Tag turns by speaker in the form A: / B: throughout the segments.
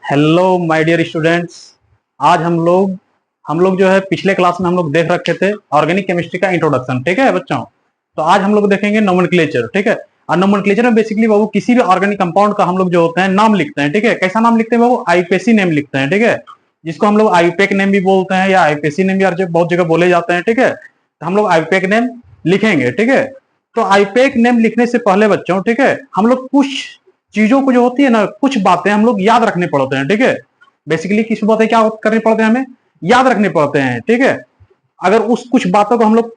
A: Hello my dear students. आज हम लोग जो है पिछले क्लास में हम लोग देख रखे थे ऑर्गेनिक केमिस्ट्री का इंट्रोडक्शन। ठीक है बच्चों, तो आज हम लोग देखेंगे नोमेनक्लेचर। ठीक है, और नोमेनक्लेचर में बेसिकली बाबू किसी भी ऑर्गेनिक कंपाउंड का हम लोग जो होते हैं नाम लिखते हैं। ठीक है, कैसा नाम लिखते हैं बाबू? आईयूपीएसी नेम लिखते हैं। ठीक है, जिसको हम लोग आईयूपीएक नेम भी बोलते हैं या आईयूपीएसी नेम भी बहुत जगह बोले जाते हैं। ठीक है, तो हम लोग आईयूपीएक नेम लिखेंगे। ठीक है, तो आईयूपीएक नेम लिखने से पहले बच्चों, ठीक है, हम लोग कुछ चीजों को जो होती है ना, कुछ बातें हम लोग याद रखने पड़ते हैं। ठीक है, बेसिकली किस बातें क्या करनी पड़ते हैं, हमें याद रखने पड़ते हैं। ठीक है, अगर उस कुछ बातों को हम लोग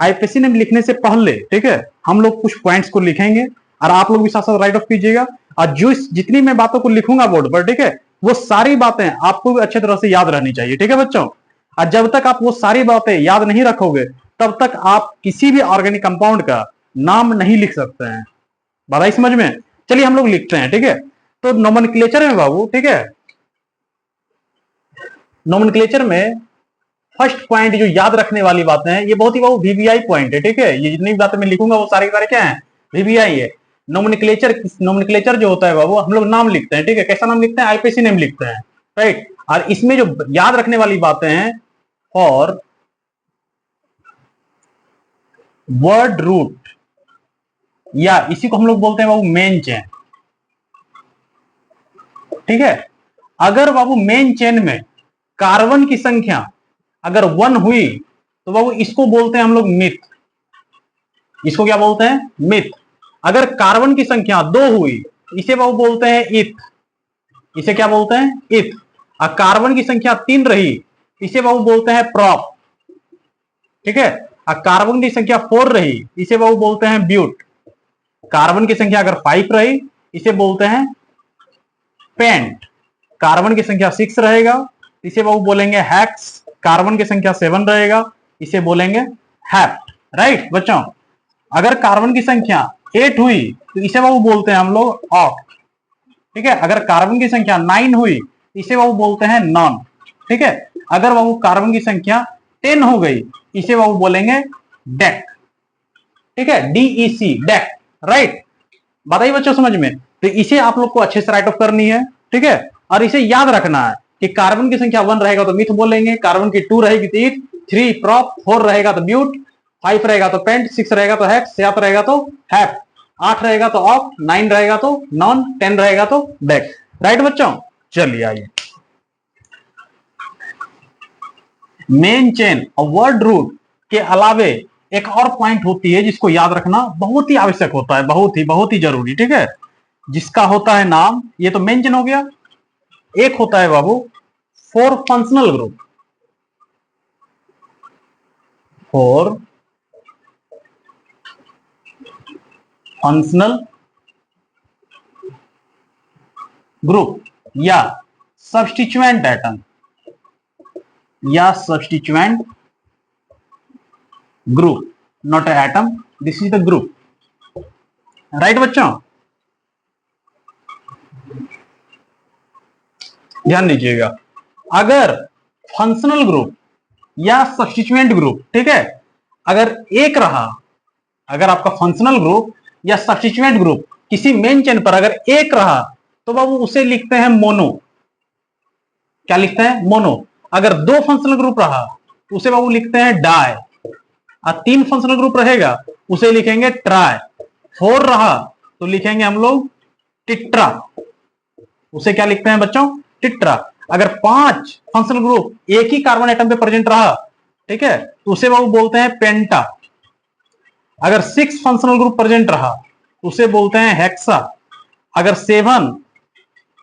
A: आईपीएसी नेम लिखने से पहले, ठीक है, हम लोग कुछ पॉइंट्स को लिखेंगे और आप लोग भी साथ साथ राइट ऑफ कीजिएगा। और जो जितनी मैं बातों को लिखूंगा बोर्ड पर, ठीक है, वो सारी बातें आपको भी अच्छे तरह से याद रहनी चाहिए। ठीक है बच्चों, और जब तक आप वो सारी बातें याद नहीं रखोगे तब तक आप किसी भी ऑर्गेनिक कंपाउंड का नाम नहीं लिख सकते हैं। बात आई समझ में? चलिए हम लोग लिखते हैं। ठीक है, तो नोमेनक्लेचर में बाबू, ठीक है, नोमेनक्लेचर में फर्स्ट पॉइंट जो याद रखने वाली बातें हैं, ये बहुत ही बाबू वीवीआई पॉइंट है। ठीक है, ये जितनी भी बातें मैं लिखूंगा वो सारे क्या है? वीवीआई है। नोमेनक्लेचर जो होता है बाबू, हम लोग नाम लिखते हैं। ठीक है, कैसा नाम लिखते हैं? आईपीएसी नेम लिखते हैं, राइट। और इसमें जो याद रखने वाली बातें हैं, और वर्ड रूट, या इसी को हम लोग बोलते हैं बाबू मेन चेन। ठीक है, अगर बाबू मेन चेन में कार्बन की संख्या अगर 1 हुई तो बाबू इसको बोलते हैं हम लोग मिथ। इसको क्या बोलते हैं? मिथ। अगर कार्बन की संख्या 2 हुई इसे बाबू बोलते हैं इथ। इसे क्या बोलते हैं? इथ। और कार्बन की संख्या 3 रही इसे बाबू बोलते हैं प्रॉप। ठीक है, और कार्बन की संख्या 4 रही इसे बाबू बोलते हैं ब्यूट। कार्बन की संख्या अगर 5 रही इसे बोलते हैं पेंट। कार्बन की संख्या 6 रहेगा इसे बाबू बोलेंगे हेक्स। कार्बन की संख्या 7 रहेगा इसे बोलेंगे हेप्ट। राइट बच्चों, अगर कार्बन की संख्या 8 हुई तो इसे बाबू बोलते हैं हम लोग ऑक्ट। ठीक है, अगर कार्बन की संख्या 9 हुई इसे बाबू बोलते हैं नॉन। ठीक है, अगर बाबू कार्बन की संख्या 10 हो गई इसे बाबू बोलेंगे डेक। ठीक है, डीईसी, डेक। राइट, बताइए बच्चों समझ में? तो इसे आप लोग को अच्छे से राइट ऑफ करनी है। ठीक है, और इसे याद रखना है कि कार्बन की संख्या 1 रहेगा तो मिथ बोलेंगे, कार्बन की 2 रहेगी तो ईथ, 3 प्रॉप, 4 रहेगा तो ब्यूट, 5 रहेगा तो पेंट, 6 रहेगा तो हेक्स, 7 रहेगा तो हैप, 8 रहेगा तो ऑक्ट, 9 रहेगा तो नॉन, 10 रहेगा तो डेक। राइट बच्चों, चलिए आइए। मेन चेन और वर्ड रूट के अलावे एक और पॉइंट होती है जिसको याद रखना बहुत ही आवश्यक होता है, बहुत ही जरूरी। ठीक है, जिसका होता है नाम, ये तो मेन चेन हो गया। एक होता है बाबू for functional group. For functional group या सब्स्टिट्यूएंट एटम, या substituent group, not atom, this is the group. Right बच्चों, ध्यान दीजिएगा। अगर फंक्शनल ग्रुप या सब्स्टिट्यूएंट ग्रुप, ठीक है, अगर एक रहा, अगर आपका फंक्शनल ग्रुप या सब्स्टिट्यूएंट ग्रुप किसी मेन चेन पर अगर एक रहा तो बाबू उसे लिखते हैं मोनो। क्या लिखते हैं? मोनो। अगर 2 फंक्शनल ग्रुप रहा तो उसे बाबू लिखते हैं डाई। और 3 फंक्शनल ग्रुप रहेगा उसे लिखेंगे ट्राई। 4 रहा तो लिखेंगे हम लोग टिट्रा। उसे क्या लिखते हैं बच्चों? टिट्रा। अगर 5 फंक्शनल ग्रुप एक ही कार्बन एटम पे प्रेजेंट रहा, ठीक है, तो उसे बाबू बोलते हैं पेंटा। अगर 6 फंक्शनल ग्रुप प्रेजेंट रहा तो उसे बोलते हैं हेक्सा। अगर 7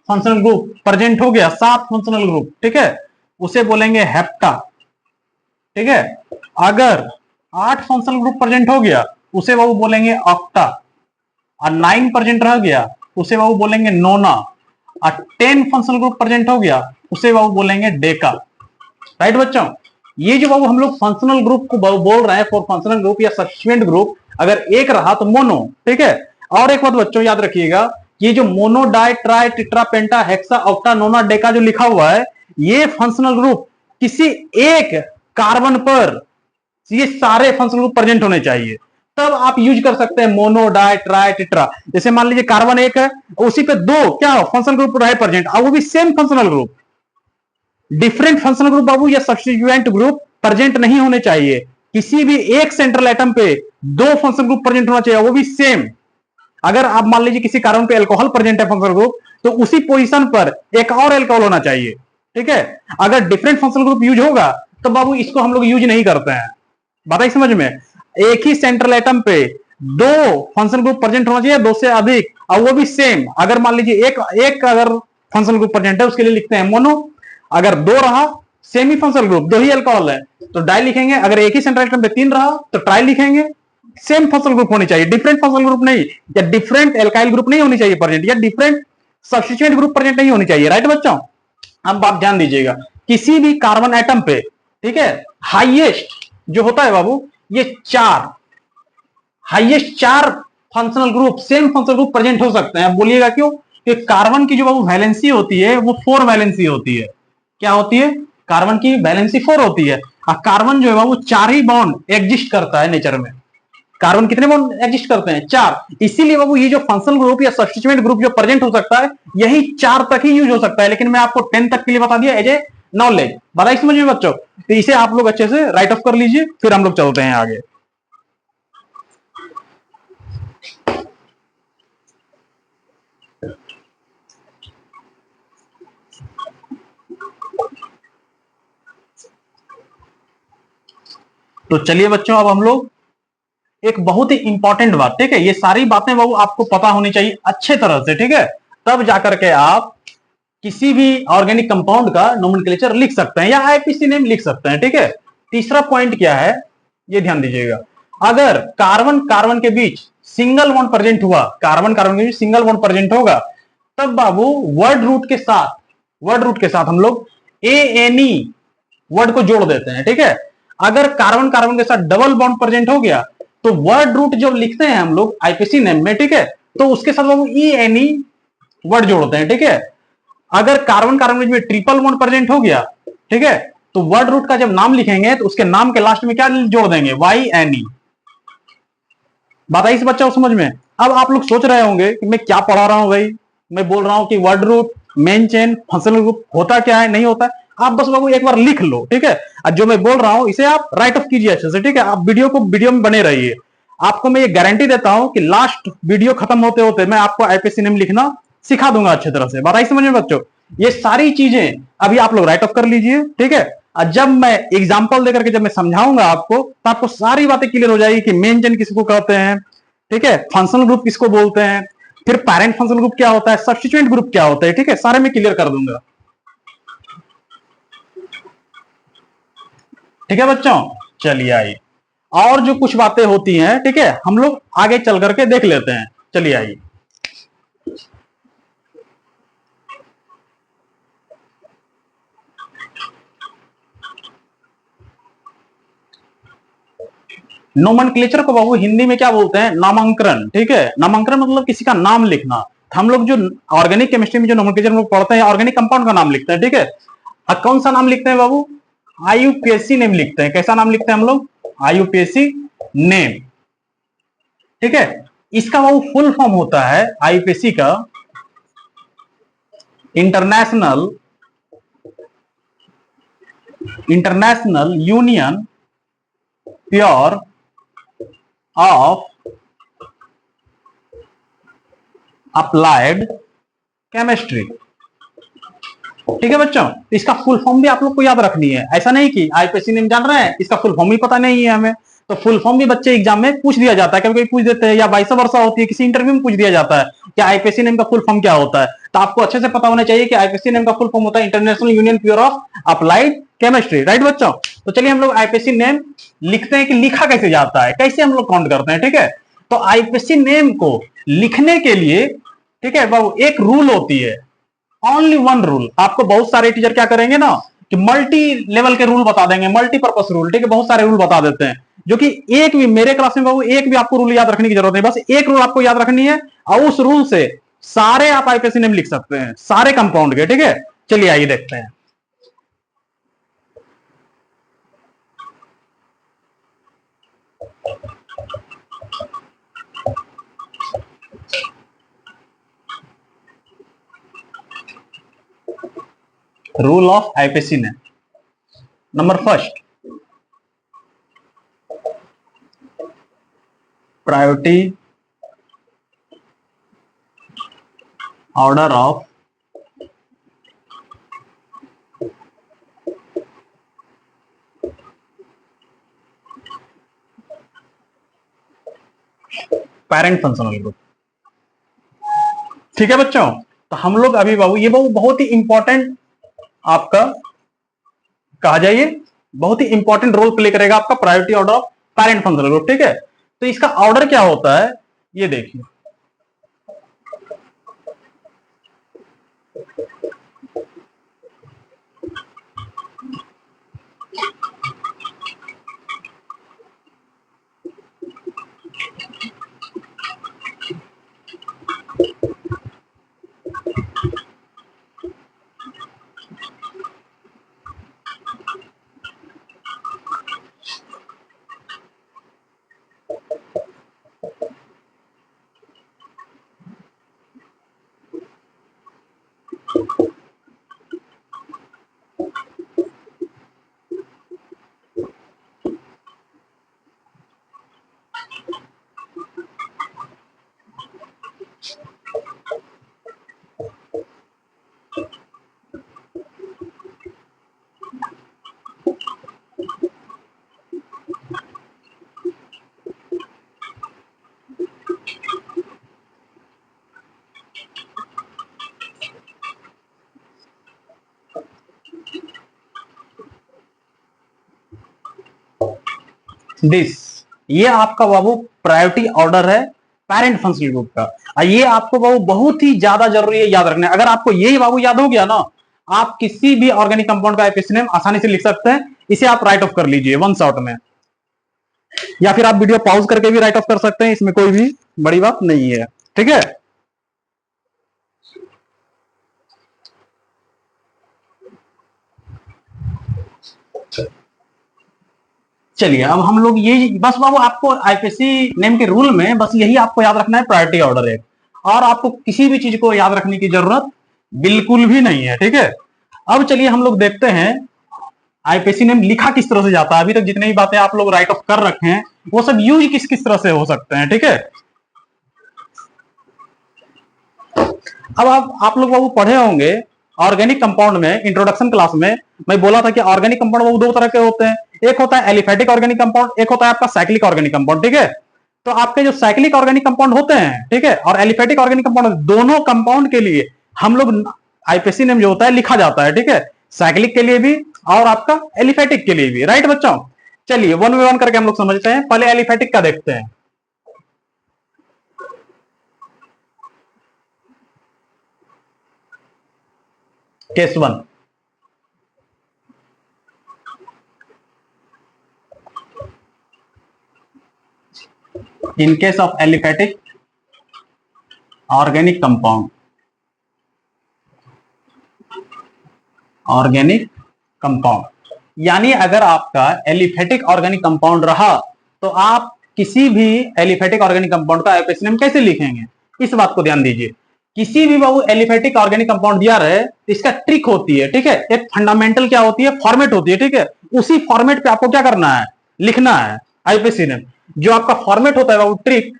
A: फंक्शनल ग्रुप प्रेजेंट हो गया, 7 फंक्शनल ग्रुप, ठीक है, उसे बोलेंगे हेप्टा। ठीक है, अगर 8 फंक्शनल ग्रुप प्रेजेंट हो गया उसे बाबू बोलेंगे ऑक्टा। और 9 प्रेजेंट रह गया उसे बाबू बोलेंगे नोना। और 10 फंक्शनल ग्रुप प्रेजेंट हो गया उसे बाबू बोलेंगे डेका। राइट बच्चों, ये जो बाबू हम लोग फंक्शनल ग्रुप को बोल रहे हैं, फॉर फंक्शनल ग्रुप या सब्स्टिट्यूएंट ग्रुप, अगर एक रहा तो मोनो। ठीक है, और एक बात बच्चों याद रखिएगा, ये जो मोनो, डाई, ट्राई, टिट्रा, पेंटा, हेक्सा, ऑक्टा, नोना, डेका जो लिखा हुआ है, ये फंक्शनल ग्रुप किसी एक कार्बन पर, ये सारे फंक्शनल ग्रुप प्रेजेंट होने चाहिए। तब आप यूज कर सकते हैं मोनो, डाई, ट्राई, टेट्रा। जैसे मान लीजिए कार्बन एक है, उसी पे दो क्या फंक्शनल ग्रुप रहे प्रेजेंट, और वो भी same functional group. Different functional group बाबू या सब्स्टिट्यूएंट ग्रुप प्रेजेंट नहीं होने चाहिए। किसी भी एक सेंट्रल एटम पे दो फंक्शनल ग्रुप प्रेजेंट होना चाहिए, वो भी सेम। अगर आप मान लीजिए किसी कार्बन पे अल्कोहल प्रेजेंट है फंक्शनल ग्रुप, तो उसी पोजीशन पर एक और अल्कोहल होना चाहिए, ठीक है। अगर डिफरेंट फंक्शनल ग्रुप यूज होगा तो बाबू इसको हम लोग यूज नहीं करते हैं। बात आई समझ में? एक ही सेंट्रल एटम पे दो फंक्शनल ग्रुप प्रेजेंट होना चाहिए, दो से अधिक, और वो भी सेम। अगर मान लीजिए एक एक अगर फंक्शनल ग्रुप प्रेजेंट है, उसके लिए लिखते हैं मोनो। अगर दो रहा सेमी फंक्शनल ग्रुप, दो ही अल्कोहल है, तो डाई लिखेंगे। अगर एक ही सेंट्रल एटम पे तीन रहा तो ट्राई लिखेंगे। सेम फंक्शनल ग्रुप होनी चाहिए, डिफरेंट फंक्शनल ग्रुप नहीं, या डिफरेंट एल्काइल ग्रुप नहीं होनी चाहिए प्रेजेंट, या डिफरेंट सब्स्टिट्यूएंट ग्रुप प्रेजेंट नहीं होनी चाहिए। राइट बच्चों? अब आप ध्यान दीजिएगा, किसी भी कार्बन एटम पे, ठीक है, हाईएस्ट जो होता है बाबू, ये चार, हाईएस्ट चार functional group, same functional group present हो सकते हैं। बोलिएगा क्यों? कि कार्बन की जो बाबू वैलेंसी होती है वो 4 वैलेंसी होती है। क्या होती है? कार्बन की वैलेंसी 4 होती है। और कार्बन जो है बाबू चार ही बॉन्ड एग्जिस्ट करता है नेचर में। कार्बन कितने बॉन्ड एग्जिस्ट करते हैं? चार। इसीलिए बाबू ये जो फंक्शनल ग्रुप या सब्स्टिट्यूएंट ग्रुप जो प्रेजेंट हो सकता है, यही चार तक ही यूज हो सकता है। लेकिन मैं आपको 10 तक के लिए बता दिया एज ए नॉलेज। बताइए समझ में बच्चों? तो इसे आप लोग अच्छे से राइट ऑफ कर लीजिए, फिर हम लोग चलते हैं आगे। तो चलिए बच्चों, अब हम लोग एक बहुत ही इंपॉर्टेंट बात, ठीक है, ये सारी बातें बाबू आपको पता होनी चाहिए अच्छे तरह से, ठीक है, तब जाकर के आप किसी भी ऑर्गेनिक कंपाउंड का नोमेनक्लेचर लिख सकते हैं या आईपीसी नेम लिख सकते हैं, ठीक है। तीसरा पॉइंट क्या है, ये ध्यान दीजिएगा। अगर कार्बन कार्बन के बीच सिंगल बॉन्ड प्रेजेंट हुआ, कार्बन कार्बन के बीच सिंगल बॉन्ड प्रेजेंट होगा, तब बाबू वर्ड रूट के साथ, वर्ड रूट के साथ हम लोग एएनई वर्ड को जोड़ देते हैं, ठीक है। अगर कार्बन कार्बन के साथ डबल बॉन्ड प्रेजेंट हो गया, तो वर्ड रूट जो लिखते हैं हम लोग आईपीसी नेम में, ठीक है, तो उसके साथ बाबू ईएनई वर्ड जोड़ते हैं, ठीक है। अगर कार्बन कार्बन में ट्रिपल बॉन्ड प्रेजेंट हो गया, ठीक है, तो वर्ड रूट का जब नाम लिखेंगे तो उसके नाम के लास्ट में क्या जोड़ देंगे? Y N E. बात आई इस बच्चा को समझ में? अब आप लोग सोच रहे होंगे कि मैं क्या पढ़ा रहा हूं भाई, मैं बोल रहा हूं कि word root, main chain, functional group होता क्या है, नहीं होता है। आप बस बाबू एक बार लिख लो, ठीक है। और जो मैं बोल रहा हूं इसे आप राइट ऑफ कीजिए अच्छे से, ठीक है। आप वीडियो में बने रहिए। आपको मैं ये गारंटी देता हूं कि लास्ट वीडियो खत्म होते होते मैं आपको आईपीसी नेम लिखना सिखा दूंगा अच्छी तरह से। बात आई समझ में बच्चों? ये सारी चीजें अभी आप लोग राइट ऑफ कर लीजिए, ठीक है। और जब मैं एग्जांपल देकर के जब मैं समझाऊंगा आपको, तो आपको सारी बातें क्लियर हो जाएगी कि मेन चेन किसको कहते हैं, ठीक है, फंक्शनल ग्रुप किसको बोलते हैं, फिर पैरेंट फंक्शनल ग्रुप क्या होता है, सब्स्टिट्यूएंट ग्रुप क्या होता है, ठीक है, सारे मैं क्लियर कर दूंगा। ठीक है बच्चों, चलिए आइए। और जो कुछ बातें होती हैं, ठीक है, हम लोग आगे चल करके देख लेते हैं। चलिए आइए। नोमेनक्लेचर को बाबू हिंदी में क्या बोलते हैं? नामांकन, ठीक है। नामांकन मतलब किसी का नाम लिखना। हम लोग जो ऑर्गेनिक केमिस्ट्री में जो नोमेनक्लेचर में पढ़ते हैं, ऑर्गेनिक कंपाउंड का नाम लिखते हैं, ठीक है। अब कौन सा नाम लिखते हैं बाबू? आईयूपीएसी नेम लिखते हैं। कैसा नाम लिखते हैं हम लोग? आईयूपीएसी नेम, ठीक है। इसका बाबू फुल फॉर्म होता है आईयूपीएसी का, international international union pure of applied chemistry. ठीक है बच्चों, इसका फुल फॉर्म भी आप लोग को याद रखनी है। ऐसा नहीं कि आईपीएसी नेम जान रहे हैं, इसका फुल फॉर्म भी पता नहीं है हमें, तो फुल फॉर्म भी बच्चे एग्जाम में पूछ दिया जाता है, कभी कभी पूछ देते हैं, या वाइस वर्सा होती है, किसी इंटरव्यू में पूछ दिया जाता है कि आईपीएसी नेम का फुल फॉर्म क्या होता है। तो आपको अच्छे से पता होना चाहिए कि आईपीएसी नेम का फुल फॉर्म होता है international union pure of applied chemistry. Right बच्चों? तो चलिए हम लोग आईपीएसी नेम लिखते हैं कि लिखा कैसे जाता है, कैसे हम लोग काउंट करते हैं, ठीक है। तो आईपीएसी नेम को लिखने के लिए, ठीक है बाबू, एक रूल होती है, ओनली वन रूल। आपको बहुत सारे टीचर क्या करेंगे ना कि मल्टी लेवल के रूल बता देंगे, मल्टीपर्पस रूल, ठीक है, बहुत सारे रूल बता देते हैं, जो कि एक भी मेरे क्लास में बाबू एक भी आपको रूल याद रखने की जरूरत नहीं, बस एक रूल आपको याद रखनी है, और उस रूल से सारे आप आईपीएसी नेम लिख सकते हैं, सारे कंपाउंड के, ठीक है। चलिए आइए देखते हैं। Rule of IPC name. Number first, priority order of parent functional group. ठीक है बच्चों, तो हम लोग अभी बाबू ये बहुत ही इंपॉर्टेंट आपका कहा जाइए, बहुत ही इंपॉर्टेंट रोल प्ले करेगा आपका priority order of parent functional group. ठीक है, तो इसका ऑर्डर क्या होता है ये देखिए। दिस, ये आपका बाबू प्रायोरिटी ऑर्डर है पेरेंट फंक्शनल ग्रुप का। और ये आपको बाबू बहुत ही ज्यादा जरूरी है याद रखना। अगर आपको यही बाबू याद हो गया ना, आप किसी भी ऑर्गेनिक कंपाउंड का आईपीसी नेम आसानी से लिख सकते हैं। इसे आप राइट ऑफ कर लीजिए वन शॉट में, या फिर आप वीडियो पॉज करके भी राइट ऑफ कर सकते हैं, इसमें कोई भी बड़ी बात नहीं है। ठीक है, चलिए अब हम लोग ये बस बाबू आपको आईपीसी नेम के रूल में बस यही आपको याद रखना है, प्रायोरिटी ऑर्डर है, और आपको किसी भी चीज को याद रखने की जरूरत बिल्कुल भी नहीं है। ठीक है, अब चलिए हम लोग देखते हैं आईपीसी नेम लिखा किस तरह से जाता है। अभी तक जितनी भी बातें आप लोग राइट ऑफ कर रखे हैं वो सब यूज किस किस तरह से हो सकते हैं। ठीक है, अब आप लोग बाबू पढ़े होंगे ऑर्गेनिक कंपाउंड में, इंट्रोडक्शन क्लास में मैं बोला था कि ऑर्गेनिक कंपाउंड बाबू दो तरह के होते हैं, एक होता है एलिफेटिक ऑर्गेनिक कंपाउंड, एक होता है आपका साइक्लिक ऑर्गेनिक कंपाउंड। ठीक है, तो आपके जो साइक्लिक ऑर्गेनिक कंपाउंड होते हैं, ठीक है, और एलिफेटिक ऑर्गेनिक कंपाउंड, दोनों कंपाउंड के लिए हम लोग आईपीसी नेम जो होता है लिखा जाता है। ठीक है, साइक्लिक के लिए भी और आपका एलिफेटिक के लिए भी। राइट बच्चों, चलिए वन बाय वन करके हम लोग समझते हैं। पहले एलिफेटिक का देखते हैं। Case one, in case of aliphatic organic compound, organic compound, यानी अगर आपका एलिफेटिक ऑर्गेनिक कंपाउंड रहा तो आप किसी भी एलिफेटिक ऑर्गेनिक कंपाउंड का आईपीसी नेम कैसे लिखेंगे, इस बात को ध्यान दीजिए। किसी भी बाबू एलिफेटिक ऑर्गेनिक कंपाउंड दिया रहे, इसका ट्रिक होती है। ठीक है, एक फंडामेंटल क्या होती है, फॉर्मेट होती है। ठीक है, उसी फॉर्मेट पे आपको क्या करना है, लिखना है आईपीसी नेम। जो आपका फॉर्मेट होता है बाबू ट्रिक,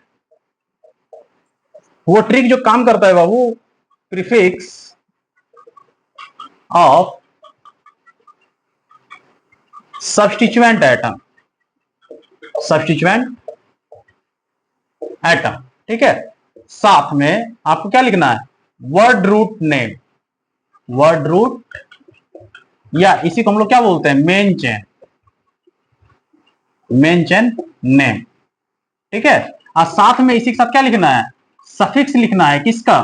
A: वो ट्रिक जो काम करता है बाबू, prefix of substituent atom, substituent atom. ठीक है, साथ में आपको क्या लिखना है, word root name, word root, या इसी को हम लोग क्या बोलते हैं, main chain, main chain name. ठीक है, और साथ में इसी के साथ क्या लिखना है, सफिक्स लिखना है, किसका,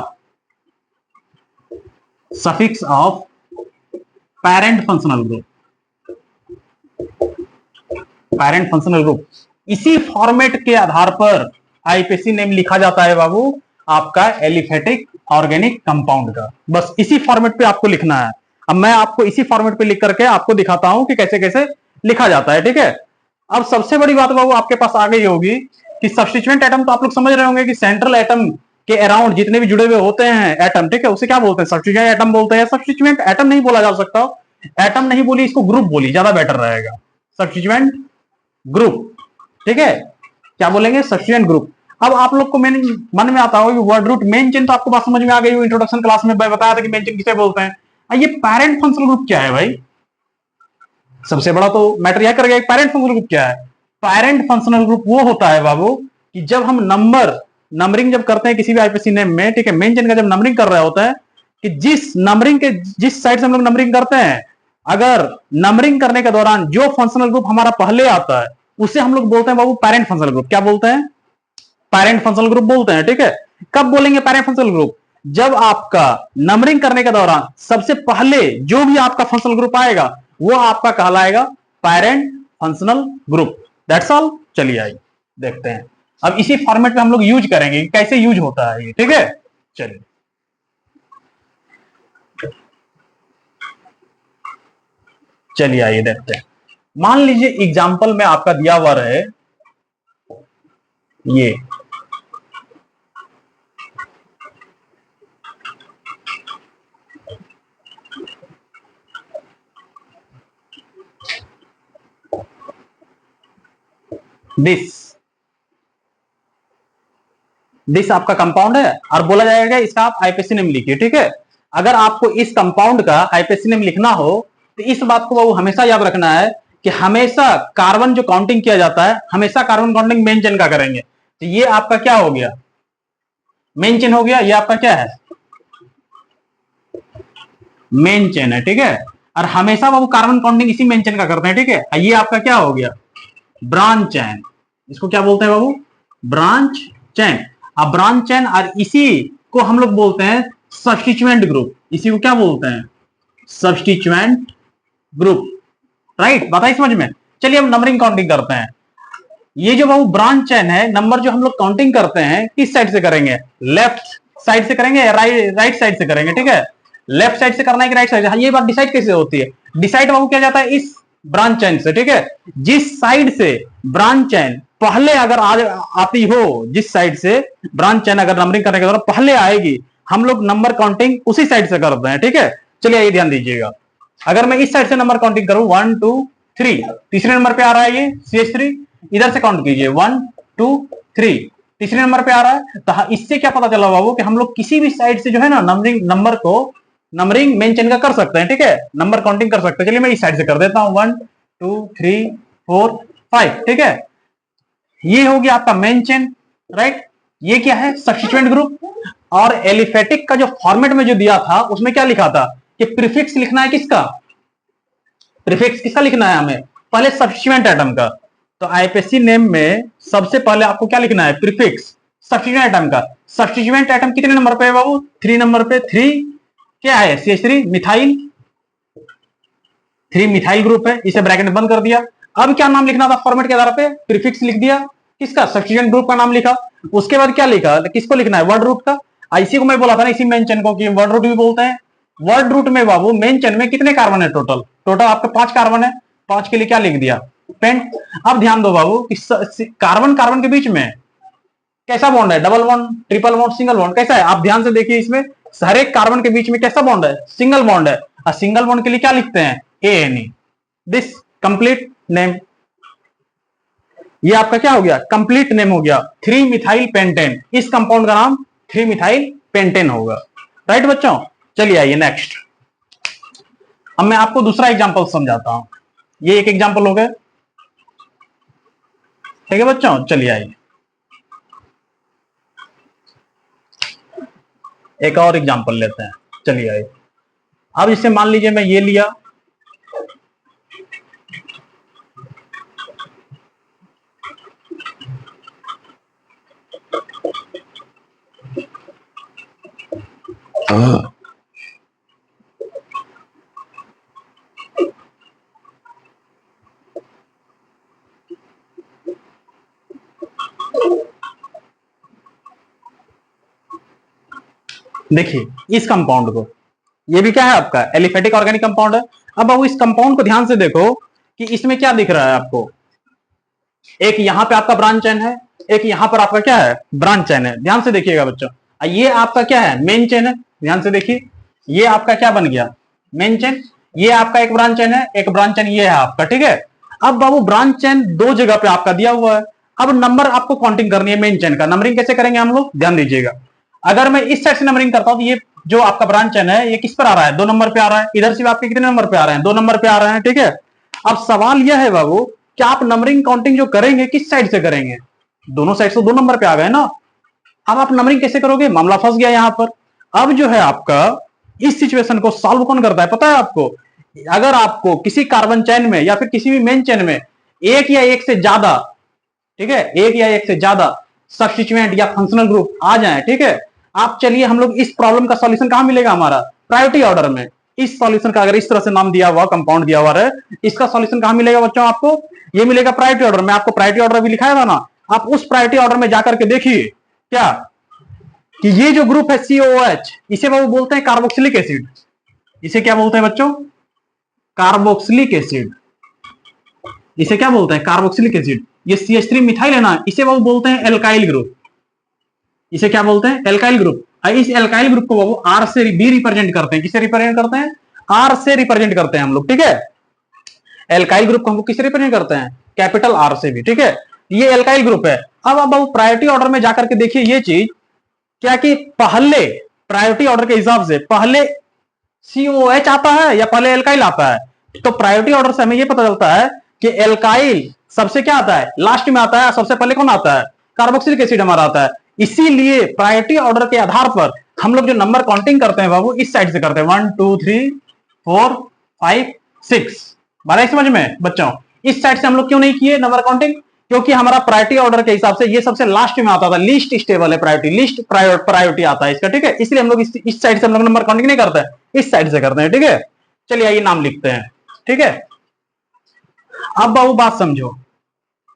A: suffix of parent functional group, parent functional group. इसी फॉर्मेट के आधार पर आईपीसी नेम लिखा जाता है बाबू आपका एलिफेटिक ऑर्गेनिक कंपाउंड का। बस इसी फॉर्मेट पे आपको लिखना है। अब मैं आपको इसी फॉर्मेट पे लिख करके आपको दिखाता हूं कि कैसे कैसे लिखा जाता है। ठीक है, अब सबसे बड़ी बात बाबू आपके पास आ गई होगी कि सब्स्टिट्यूएंट एटम तो आप लोग समझ रहे होंगे कि सेंट्रल एटम के अराउंड जितने भी जुड़े हुए होते हैं एटम, ठीक है, उसे क्या बोलते हैं? सब्स्टिट्यूएंट एटम बोलते हैं। सब्स्टिट्यूएंट एटम नहीं बोला जा सकता, एटम नहीं बोली, इसको ग्रुप बोली, ज्यादा बेटर रहेगा। सब्स्टिट्यूएंट ग्रुप, ठीक है, क्या बोलेंगे? Substituent group. अब आप लोग को मन में आता होगा वर्ड रूट मेन चेन, तो आपको बात समझ में आ गई हो, इंट्रोडक्शन क्लास में बताया था कि मेन चेन किसे बोलते हैं। ये पैरेंट फंक्शनल ग्रुप क्या है भाई? सबसे बड़ा तो मैटर यह करेगा पैरेंट फंक्शनल ग्रुप क्या है। पैरेंट फंक्शनल ग्रुप वो होता है बाबू कि जब हम नंबरिंग जब करते हैं किसी भी आईपीसी नेम में, ठीक है, मेन चेन का जब नंबरिंग कर रहा होता है कि जिस साइड से हम लोग नंबरिंग करते हैं, अगर नंबरिंग करने के दौरान जो फंक्शनल ग्रुप हमारा पहले आता है उसे हम लोग बोलते हैं बाबू पैरेंट फंक्शनल ग्रुप। क्या बोलते हैं? पैरेंट फंक्शनल ग्रुप बोलते हैं, ठीक है। कब बोलेंगे पैरेंट फंक्शनल ग्रुप? जब आपका नंबरिंग करने के दौरान सबसे पहले जो भी आपका फंक्शनल ग्रुप आएगा वो आपका कहलाएगा parent functional group. That's all. चलिए आइए देखते हैं, अब इसी फॉर्मेट में हम लोग यूज करेंगे, कैसे यूज होता है ये, ठीक है। चलिए चलिए आइए देखते हैं। मान लीजिए एग्जाम्पल में आपका दिया हुआ रहे ये दिस आपका कंपाउंड है और बोला जाएगा इसका आप आईपीसी नेम लिखिए, ठीक है। अगर आपको इस कंपाउंड का आईपीसी नेम लिखना हो तो इस बात को वो हमेशा याद रखना है कि हमेशा कार्बन जो काउंटिंग किया जाता है हमेशा कार्बन काउंटिंग मेन चेन का करेंगे। तो ये आपका क्या हो गया? मेन चेन हो गया। ये आपका क्या है? मेन चेन है, ठीक है। और हमेशा वो कार्बन काउंटिंग इसी मेन चेन का करते हैं, ठीक है। ये आपका क्या हो गया? Branch chain. इसको क्या बोलते हैं बाबू? Branch chain. अब ब्रांच चेन और इसी को हम लोग बोलते हैं सब्स्टिट्यूएंट ग्रुप। इसी को क्या बोलते हैं? Substituent group, right. बताइए समझ में। चलिए हम नंबरिंग काउंटिंग करते हैं। ये जो बाबू ब्रांच चेन है, नंबर जो हम लोग काउंटिंग करते हैं किस साइड से करेंगे? लेफ्ट साइड से करेंगे या राइट साइड से करेंगे, ठीक है। लेफ्ट साइड से करना है कि राइट साइड से? हाँ, ये बात डिसाइड कैसे होती है? डिसाइड बाबू किया जाता है इस ब्रांच चेन से, ठीक है। जिस साइड से ब्रांच चेन पहले अगर आती हो, जिस साइड से ब्रांच चेन अगर नंबरिंग करने के दौरान पहले आएगी, हम लोग नंबर काउंटिंग उसी साइड से करते हैं, ठीक है। चलिए ये ध्यान दीजिएगा। अगर मैं इस साइड से नंबर काउंटिंग करूं 1 2 3, तीसरे नंबर पे आ रहा है ये CH3, इधर से काउंट कीजिए 1 2 3, तीसरे नंबर पे आ रहा है। तो इससे क्या पता चला बाबू कि हम लोग किसी भी साइड से जो है ना नंबरिंग मेन चेन का कर सकते हैं, ठीक है, नंबर काउंटिंग कर सकते हैं। चलिए मैं इस साइड से कर देता हूं 1 2 3 4 5, ठीक है। ये हो गया आपका मेन चेन, राइट। ये क्या है? Substituent group. और एलिफेटिक का जो फॉर्मेट में जो दिया था उसमें क्या लिखा था कि प्रीफिक्स लिखना है किसका? प्रीफिक्स किसका लिखना है हमें? पहले सब्स्टिट्यूएंट एटम का। तो आईपीसी नेम में सबसे पहले आपको क्या लिखना है? प्रीफिक्स सब्स्टिट्यूएंट एटम का। सब्स्टिट्यूएंट एटम कितने नंबर पे है बाबू? 3 नंबर पे। 3 क्या है? CH3 मिथाइल, 3 मिथाइल ग्रुप है। इसे ब्रैकेट बंद कर दिया। अब क्या नाम लिखना था फॉर्मेट के आधार पे? प्रीफिक्स लिख दिया किसका? सब्स्टिट्यूएंट ग्रुप का नाम लिखा। उसके बाद क्या लिखा? किसको लिखना है? वर्ड रूट का। इसी को मैं बोला था ना, इसी मेन चेन को कि वर्ड रूट भी बोलते हैं। वर्ड रूट में बाबू मेन चेन में कितने कार्बन है? टोटल आपके 5 कार्बन है। 5 के लिए क्या लिख दिया? पेंट। अब ध्यान दो बाबू कि कार्बन कार्बन के बीच में कैसा बॉन्ड है? Double bond, triple bond, single bond, कैसा है? आप ध्यान से देखिए, इसमें हर एक कार्बन के बीच में कैसा बॉन्ड है? सिंगल बॉन्ड है। और सिंगल बॉन्ड के लिए क्या लिखते हैं? ANE। This complete name. ये आपका क्या हो गया? कंप्लीट नेम हो गया 3 मिथाइल पेंटेन। इस कंपाउंड का नाम 3 मिथाइल पेंटेन होगा, राइट बच्चों। चलिए आइए नेक्स्ट। अब मैं आपको दूसरा एग्जांपल समझाता हूं। ये एक एग्जांपल हो गया, ठीक है बच्चों। चलिए आइए एक और एग्जांपल लेते हैं। चलिए आइए। अब इसे मान लीजिए मैं ये लिया, देखिए इस कंपाउंड को, ये भी क्या है आपका? एलिफेटिक ऑर्गेनिक कंपाउंड है। अब इस कंपाउंड को ध्यान से देखो कि इसमें क्या दिख रहा है आपको? एक यहां पे आपका ब्रांच चेन है, एक यहां पर आपका क्या है? ब्रांच चेन है। ध्यान से देखिएगा बच्चों। ये आपका क्या है, मेन चेन है। ध्यान से देखिए, ये आपका क्या बन गया, मेन चेन। ये आपका एक ब्रांच चेन है, एक ब्रांच चेन ये है आपका, ठीक है। अब बाबू ब्रांच चेन दो जगह पे आपका दिया हुआ है। अब नंबर आपको काउंटिंग करनी है मेन चेन का। नंबरिंग कैसे करेंगे हम लोग, ध्यान दीजिएगा। अगर मैं इस साइड से नंबरिंग करता हूं तो ये जो आपका ब्रांच चेन है ये किस पर आ रहा है, 2 नंबर पे आ रहा है। इधर से आपके कितने नंबर पे आ रहे हैं, 2 नंबर पे आ रहे हैं, ठीक है। अब सवाल यह है बाबू कि आप नंबरिंग काउंटिंग जो करेंगे किस साइड से करेंगे, दोनों साइड से 2 नंबर पे आ गए ना। अब आप नंबरिंग कैसे करोगे, मामला फंस गया यहां पर। अब जो है आपका इस सिचुएशन को सॉल्व कौन करता है पता है आपको। अगर आपको किसी कार्बन चेन में या फिर किसी भी मेन चेन में एक या एक से ज्यादा, ठीक है, एक या एक से ज्यादा सब्स्टिट्यूएंट या फंक्शनल ग्रुप आ जाए, ठीक है। आप चलिए हम लोग इस प्रॉब्लम का सॉल्यूशन कहां मिलेगा हमारा, प्रायोरिटी ऑर्डर में। इस सॉल्यूशन का अगर इस तरह से नाम दिया हुआ, कंपाउंड दिया हुआ है, इसका सॉल्यूशन कहां मिलेगा बच्चों आपको, ये मिलेगा प्रायोरिटी ऑर्डर में। आपको प्रायोरिटी ऑर्डर भी लिखाया था ना, आप उस प्रायोरिटी ऑर्डर में जाकर के देखिए क्या कि ये जो ग्रुप है COOH, इसे वो बोलते हैं कार्बोक्सिलिक एसिड। इसे क्या बोलते हैं बच्चों, कार्बोक्सिलिक एसिड। इसे क्या बोलते हैं, कार्बोक्सिलिक एसिड। ये CH3 मिथाइल है ना, इसे वो बोलते हैं एल्काइल ग्रुप। इसे क्या बोलते हैं, एल्काइल ग्रुप। इस एल्काइल ग्रुप को वो आर से भी रिप्रेजेंट करते हैं। किसे रिप्रेजेंट करते हैं, आर से रिप्रेजेंट करते हैं हम लोग, ठीक है। एल्काइल ग्रुप को हम लोग किसे रिप्रेजेंट करते हैं, कैपिटल आर से भी, ठीक है। ये एल्काइल ग्रुप है। अब आप प्रायोरिटी ऑर्डर में जाकर के देखिए ये चीज क्या कि पहले प्रायोरिटी ऑर्डर के हिसाब से पहले COH आता है या पहले एल्काइल आता है। तो प्रायोरिटी ऑर्डर से हमें यह पता चलता है कि एल्काइल सबसे क्या आता है, लास्ट में आता है। सबसे पहले कौन आता है, कार्बोक्सिलिक एसिड हमारा आता है। इसीलिए प्रायोरिटी ऑर्डर के आधार पर हम लोग जो नंबर काउंटिंग करते हैं बाबू इस साइड से करते हैं, 1 2 3 4 5 6। बात है समझ में बच्चों। इस साइड से हम लोग क्यों नहीं किए नंबर काउंटिंग, क्योंकि हमारा प्रायोरिटी ऑर्डर के हिसाब से ये सबसे लास्ट में आता था, लीस्ट स्टेबल है प्रायोरिटी, लीस्ट प्रायोरिटी आता है इसका, ठीक है। इसलिए हम लोग इस साइड से हम लोग नंबर काउंटिंग नहीं करते, इस साइड से करते हैं, ठीक है। चलिए आइए नाम लिखते हैं, ठीक है। अब बाबू बात समझो,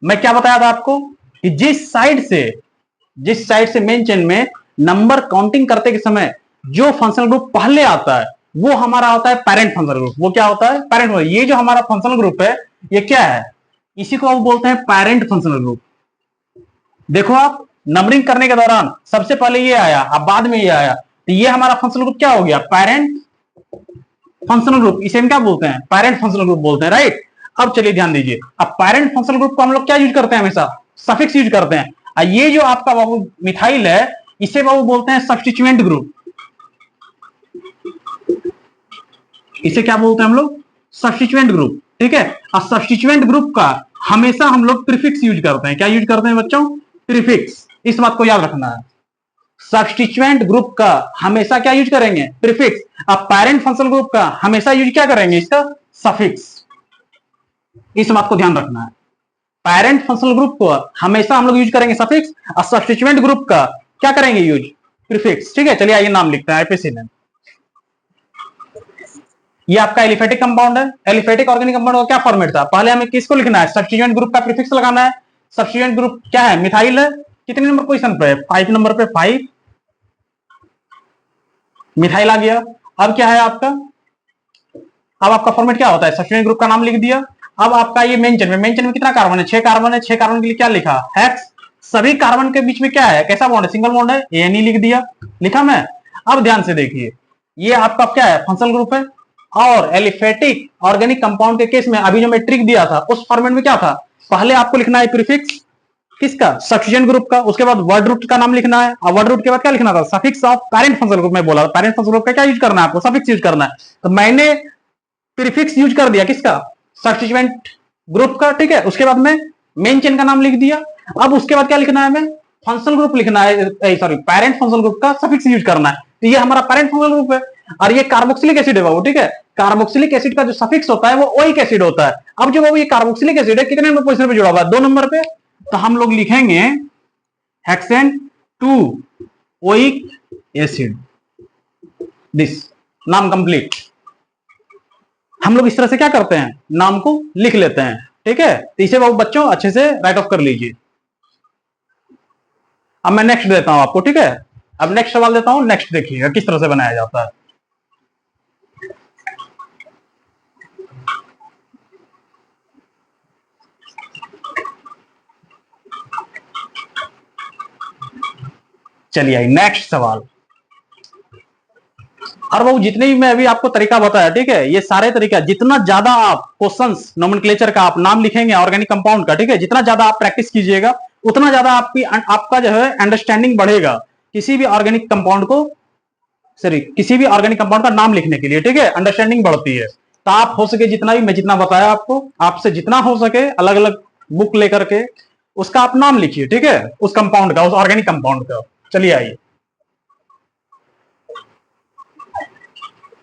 A: मैं क्या बताया था आपको कि जिस साइड से मेन चेन में नंबर काउंटिंग करते के समय जो फंक्शनल ग्रुप पहले आता है वो हमारा होता है पेरेंट फंक्शनल ग्रुप। वो क्या होता है, पेरेंट। ये जो हमारा फंक्शनल ग्रुप है ये क्या है, इसी को आप बोलते हैं पेरेंट फंक्शनल ग्रुप। देखो आप नंबरिंग करने के दौरान सबसे पहले ये आया, अब बाद में ये आया, तो ये हमारा फंक्शनल ग्रुप क्या हो गया, पेरेंट फंक्शनल ग्रुप। इसे हम क्या बोलते हैं, पेरेंट फंक्शनल ग्रुप बोलते हैं, राइट। अब चलिए ध्यान दीजिए, अब पेरेंट फंक्शनल ग्रुप को हम लोग क्या यूज करते हैं, हमेशा सफिक्स यूज करते हैं। ये जो आपका बाबू मिथाइल है इसे बाबू बोलते हैं सब्स्टिट्यूएंट ग्रुप। इसे क्या बोलते हैं हम लोग, सब्स्टिट्यूएंट ग्रुप, ठीक है। और सब्स्टिट्यूएंट ग्रुप का हमेशा हम लोग प्रीफिक्स यूज करते हैं। क्या यूज करते हैं बच्चों, प्रीफिक्स। इस बात को याद रखना है, सब्स्टिट्यूएंट ग्रुप का हमेशा क्या यूज करेंगे, प्रीफिक्स। अब पेरेंट फंक्शनल ग्रुप का हमेशा यूज क्या करेंगे, इसका सफिक्स। इस बात को ध्यान रखना है, पेरेंट फंक्शनल ग्रुप को हमेशा हम लोग यूज करेंगे सफिक्स, और सब्स्टिट्यूएंट ग्रुप का क्या करेंगे यूज, प्रीफिक्स, ठीक है। चलिए आइए नाम लिखते हैं आईपीसी में। ये आपका एलिफेटिक कंपाउंड है। एलिफेटिक ऑर्गेनिक कंपाउंड का क्या फॉर्मेट था, पहले हमें किसको लिखना है, सब्स्टिट्यूएंट ग्रुप का प्रीफिक्स लगाना है। सब्स्टिट्यूएंट ग्रुप क्या है, मिथाइल है। कितने नंबर पोजीशन पे है, 5 नंबर पे, 5 मिथाइल आ गया। अब क्या है आपका, अब आपका फॉर्मेट क्या होता है, सब्स्टिट्यूएंट ग्रुप का नाम लिख दिया। अब आपका ये मेन चेन में कितना कार्बन है, 6 कार्बन है। 6 कार्बन के लिए क्या लिखा, हेक्स। सभी कार्बन के बीच में क्या है, कैसा बॉन्ड है, सिंगल बॉन्ड है, एन लिख दिया, लिखा मैं। अब ध्यान से देखिए, ये आपका क्या है, फंक्शनल ग्रुप है। और एलिफेटिक ऑर्गेनिक कंपाउंड के केस में अभी जो मैं ट्रिक दिया था उस फॉर्मेट में क्या था, पहले आपको लिखना है प्रीफिक्स किसका, सब्स्टिट्यूएंट ग्रुप का, उसके बाद वर्ड रूट का नाम लिखना है, और वर्ड रूट के बाद क्या लिखना था, suffix of parent functional group में बोला, पेरेंट फंक्शनल ग्रुप का क्या यूज करना है आपको, सफिक्स यूज करना है। तो मैंने प्रीफिक्स यूज कर दिया किसका, सब्स्टिट्यूएंट ग्रुप का, ठीक है। उसके बाद में मेन चेन का नाम लिख दिया। अब उसके बाद क्या लिखना है, हमें फंक्शनल ग्रुप लिखना है, सॉरी पेरेंट फंक्शनल ग्रुप का सफिक्स यूज करना है। तो ये हमारा पेरेंट फंक्शनल ग्रुप है, और ये कार्बोक्सिलिक एसिड है वो, ठीक है। कार्बोक्सिलिक एसिड का जो सफिक्स होता है वो ओइक एसिड होता है। अब जो वो ये कार्बोक्सिलिक एसिड है कितने नंबर पोजीशन पे जुड़ा हुआ है, 2 नंबर पे। तो हम लोग लिखेंगे हेक्सेन 2 ओइक एसिड, दिस नाम कंप्लीट। हम लोग इस तरह से क्या करते हैं, नाम को लिख लेते हैं, ठीक है। तो इसे वो बच्चों अच्छे से राइट ऑफ कर लीजिए। अब मैं नेक्स्ट देता हूं आपको, ठीक है। अब नेक्स्ट सवाल देता हूं, नेक्स्ट देखिएगा किस तरह से बनाया जाता है। चलिए नेक्स्ट सवाल। और वो जितने भी मैं अभी आपको तरीका बताया, ठीक है, ये सारे तरीका, जितना ज्यादा आप क्वेश्चंस नोमेनक्लेचर का आप नाम लिखेंगे ऑर्गेनिक कंपाउंड का, ठीक है, जितना ज्यादा आप प्रैक्टिस कीजिएगा उतना ज्यादा आपका जो है अंडरस्टैंडिंग बढ़ेगा किसी भी ऑर्गेनिक कंपाउंड को, सॉरी किसी भी ऑर्गेनिक कंपाउंड का नाम लिखने के लिए, ठीक है, अंडरस्टैंडिंग बढ़ती है। तो आप हो सके जितना भी मैं जितना बताया आपको, आपसे जितना हो सके अलग अलग बुक लेकर के उसका आप नाम लिखिए, ठीक है, उस कंपाउंड का, उस ऑर्गेनिक कंपाउंड का। चलिए आइए,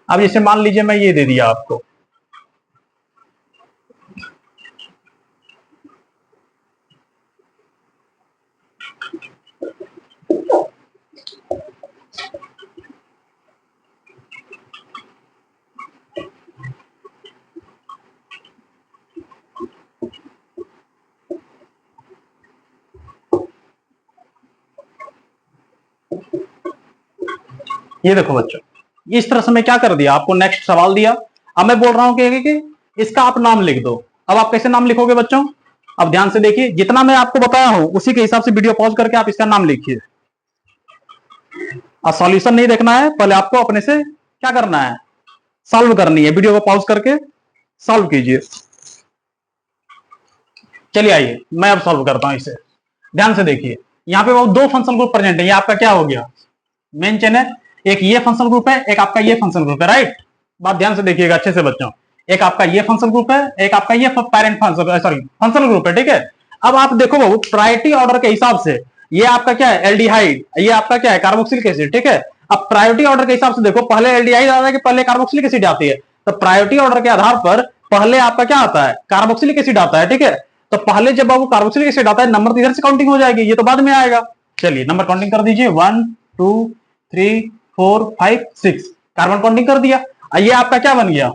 A: अब जैसे मान लीजिए मैं ये दे दिया आपको, ये देखो बच्चों, इस तरह से मैं क्या कर दिया, आपको नेक्स्ट सवाल दिया। अब मैं बोल रहा हूं कि इसका आप नाम लिख दो। अब आप कैसे नाम लिखोगे बच्चों, अब ध्यान से देखिए, जितना मैं आपको बताया हूं उसी के हिसाब से वीडियो पॉज करके आप इसका नाम लिखिए। और सॉल्यूशन नहीं देखना है, पहले आपको अपने से क्या करना है, सॉल्व करनी है। वीडियो को पॉज करके सॉल्व कीजिए। चलिए आइए मैं अब सॉल्व करता हूं इसे। ध्यान से देखिए, यहाँ पे वो दो फंक्शनल ग्रुप प्रेजेंट है। ये आपका क्या हो गया, मेन चेन है। एक ये फंक्शनल ग्रुप है, एक आपका ये फंक्शनल ग्रुप है, राइट। बात ध्यान से देखिएगा अच्छे से बच्चों, एक आपका ये फंक्शनल ग्रुप है, एक आपका ये parent functional, sorry functional group है, ठीक है। अब आप देखो बाबू, प्रायोरिटी ऑर्डर के हिसाब से ये आपका क्या है, एल्डिहाइड, ये आपका क्या है, कार्बोक्सिलिक एसिड, ठीक है। अब प्रायोरिटी ऑर्डर के हिसाब से देखो, पहले एल्डिहाइड आता है कि पहले कार्बोक्सिलिक एसिड आती है। तो प्रायोरिटी ऑर्डर के आधार पर पहले आपका क्या आता है, कार्बोक्सिलिक एसिड आता है, ठीक है। तो पहले जब बाबू कार्बोक्सिलिक एसिड आता है, नंबर तो इधर से काउंटिंग हो जाएगी, ये तो बाद में आएगा। चलिए नंबर काउंटिंग कर दीजिए, 1 2 3 4 5 6, कार्बन काउंटिंग कर दिया। ये आपका क्या बन गया,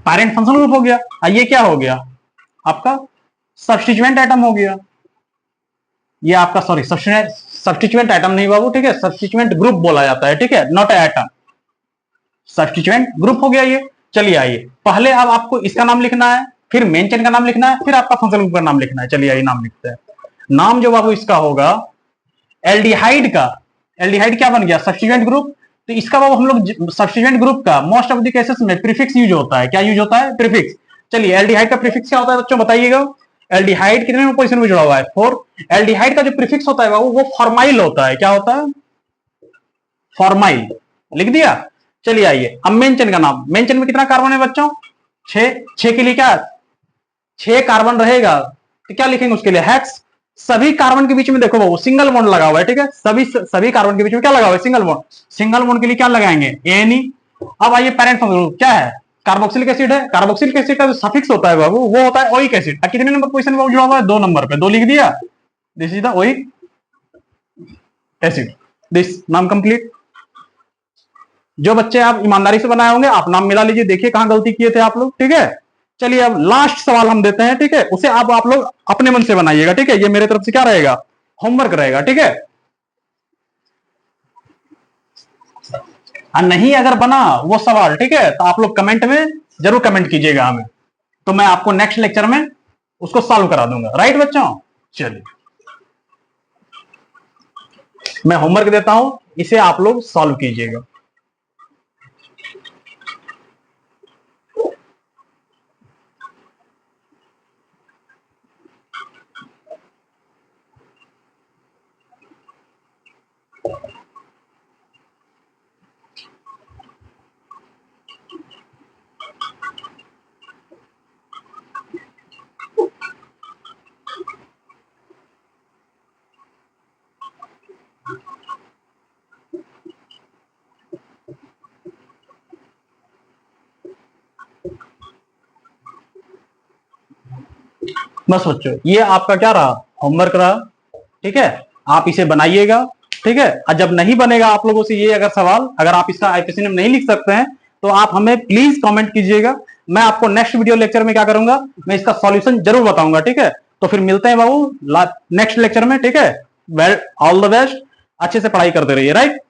A: पेरेंट फंक्शनल ग्रुप हो गया। ये क्या हो गया, आपका सब्स्टिट्यूएंट एटम हो गया। ये आपका सॉरी सब्स्टिट्यूएंट एटम नहीं बाबू, ठीक है, सब्स्टिट्यूएंट ग्रुप बोला जाता है, ठीक है, नॉट एटम, सब्स्टिट्यूएंट ग्रुप हो गया ये। चलिए आइए, पहले अब आपको इसका नाम लिखना है, फिर मेन चेन का नाम लिखना है, फिर आपका फंक्शनल ग्रुप का नाम लिखना है। चलिए आइए नाम लिखते हैं। नाम जो बाबू इसका होगा एल्डिहाइड का, एल्डिहाइड क्या बन गया, सब्स्टिट्यूएंट ग्रुप। तो इसका बाबू हम लोग सब्स्टिट्यूएंट ग्रुप का मोस्ट ऑफ द केसेस में प्रीफिक्स यूज होता है। क्या यूज होता है, प्रीफिक्स। चलिए एल्डिहाइड का प्रीफिक्स क्या होता है बच्चों, बताइएगा। एल्डिहाइड कितने में पोजीशन में जुड़ा हुआ है, 4। एल्डिहाइड का जो प्रीफिक्स होता है बाबू वो फॉर्माइल होता है। क्या होता है, फॉर्माइल, लिख दिया। चलिए आइए, अब मेन चेन का नाम, मेन चेन में कितना कार्बन है बच्चों, 6। 6 के लिए क्या, 6 कार्बन रहेगा, तो क्या लिखेंगे उसके लिए, हेक्स। सभी कार्बन के बीच में देखो वो सिंगल बॉन्ड लगा हुआ है, ठीक है, सभी कार्बन के बीच में क्या लगा हुआ है, सिंगल बॉन्ड। सिंगल बॉन्ड के लिए क्या लगाएंगे, एनी। अब आइए पेरेंट फंक्शनल क्या है, कार्बोक्सिलिक एसिड है। कार्बोक्सिलिक एसिड का जो सफिक्स होता है बाबू वो होता है ओइक एसिड। कितने नंबर पोजीशन में जुड़ा हुआ है, 2 नंबर पे, 2 लिख दिया, this is the oic acid, this नाम कंप्लीट। जो बच्चे आप ईमानदारी से बनाए होंगे आप नाम मिला लीजिए, देखिए कहां गलती किए थे आप लोग, ठीक है। चलिए अब लास्ट सवाल हम देते हैं, ठीक है, उसे आप लोग अपने मन से बनाइएगा, ठीक है। ये मेरे तरफ से क्या रहेगा, होमवर्क रहेगा, ठीक है। और नहीं अगर बना वो सवाल, ठीक है, तो आप लोग कमेंट में जरूर कमेंट कीजिएगा हमें, तो मैं आपको नेक्स्ट लेक्चर में उसको सॉल्व करा दूंगा, राइट बच्चों। चलिए मैं होमवर्क देता हूं, इसे आप लोग सॉल्व कीजिएगा। बस बच्चों ये आपका क्या रहा, होमवर्क रहा, ठीक है। आप इसे बनाइएगा, ठीक है। और जब नहीं बनेगा आप लोगों से ये अगर सवाल, अगर आप इसका आईपीसी नेम नहीं लिख सकते हैं तो आप हमें प्लीज कमेंट कीजिएगा। मैं आपको नेक्स्ट वीडियो लेक्चर में क्या करूंगा, मैं इसका सॉल्यूशन जरूर बताऊंगा, ठीक है। तो फिर मिलते हैं बाबू नेक्स्ट लेक्चर में, ठीक है। वेल ऑल द बेस्ट, अच्छे से पढ़ाई करते रहिए, राइट।